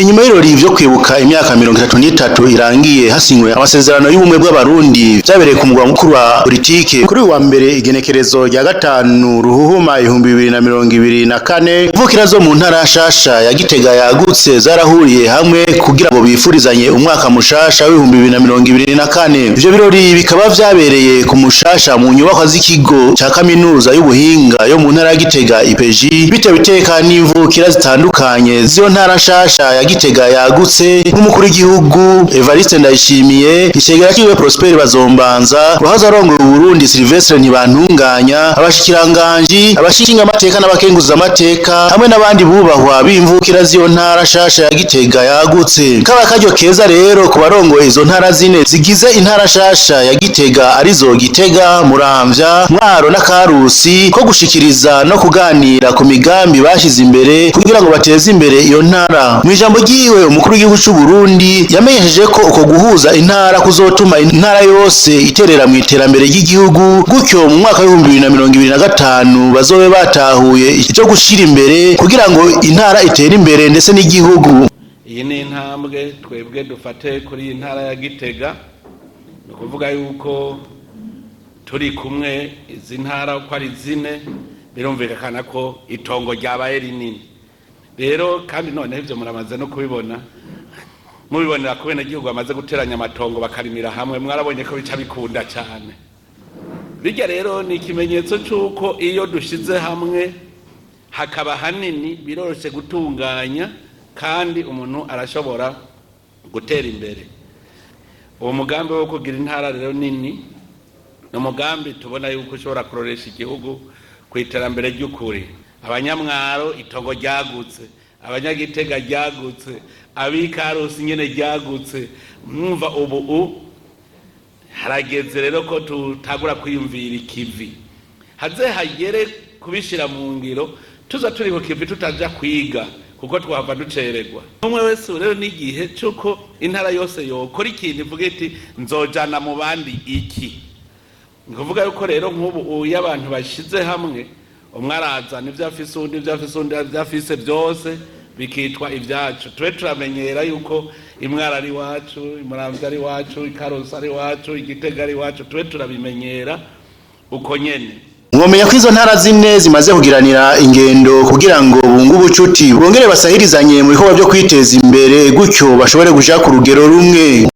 Inyuma y'irori vyo kwibuka imyaka 33 irangiye hasinywe amasezerano y'ubumwe bw'abarundi vyabereye ku mugwa mukuru wa politike kuri wa mbere igenekerezo rya gatanu ruhuhuma 2024 imvukira zo mu ntara nshasha ya Gitega yagutse zarahuriye hamwe kugira ngo bifurizanye umwaka mushasha w'2024. Ivyo birori bikaba vyabereye ku mushasha mu nyubako z'ikigo ca kaminuza y'ubuhinga yo mu ntara ya J.P.G bitewe iteka n'imvukira zitandukanye z'iyo ntara nshasha Gitega yagutse n'umukuru w'igihugu Evariste Ndayishimiye icegera kiwe Prosper Bazombanza wahoze arongoye Burundi Sylvestre Ntibantunganya abashikiranganji abashinga amateka n'abakenguza amateka hamwe n'abandi bubahwa b'imvukira z'iyo ntara shasha ya Gitega yagutse kaba karyo keza rero ku barongoye izo ntara zine zigize intara shasha ya Gitega arizo Gitega, Muramvya, Mwaro na Karusi ko gushikiriza no kuganira ku migambi bashize imbere kugira ngo bateze imbere iyo ntara. Mwijambo giwe umukuru w'igihugu cy'u Burundi yamenyesheje ko uko guhuza intara kuzotuma intara yose iterera mu iterambere ry'igihugu gutyo mu mwaka wa 2025 bazobe batahuye icyo gushira imbere kugira ngo intara itere imbere ndetse n'igihugu. Iyi ni intambwe twebwe dufate kuri intara ya Gitega no kuvuga yuko turi kumwe izi ntara ko ari zine birumvikana ko itongo ryabaye rinini. Rero kandi none ivyo muramaze no kubibona mubibonera ko bene gihugu bamaze guteranya amatongo bakarimira hamwe mwarabonye ko bica bikunda cyane. Bijya rero ni ikimenyetso cyuko iyo dushize hamwe hakaba hanini biroroshe gutunganya kandi umuntu arashobora gutera imbere. Uwo mugambi wo kugira intara rero nini no mugambi tubona yuko ushobora kuroresha igihugu ku iterambere ry'ukuri. Abanyamwaro itongo ryagutse, abanyagitega ryagutse, abikarusi nyene ryagutse. Mwumva ubu harageze rero ko tutagura kwiyumvira ikivi haze hagere kubishira mu ngiro tuza turi ku kivi tutaja kwiga kuko twava ducererwa. Umwe wese rero n'igihe cyuko intara yose yokora ikintu ivuga iti nzojana mu bandi iki. Ngovuga yuko rero nk'ubu y'abantu bashize hamwe umwaraza nivyo afise undi vyafise byose bikitwa ivyacu. Twe turamenyera yuko imwara ari wacu, Muramvya ari wacu, Ikarusi ari wacu, Igitega ari wacu, twe turabimenyera uko nyene. Mwomenya ko izo ntara zine zimaze kugiranira ingendo kugira ngo bungu bucuti bongere basahirizanye mu bikorwa byo kwiteza imbere gutyo bashobore kuja ku rugero rumwe.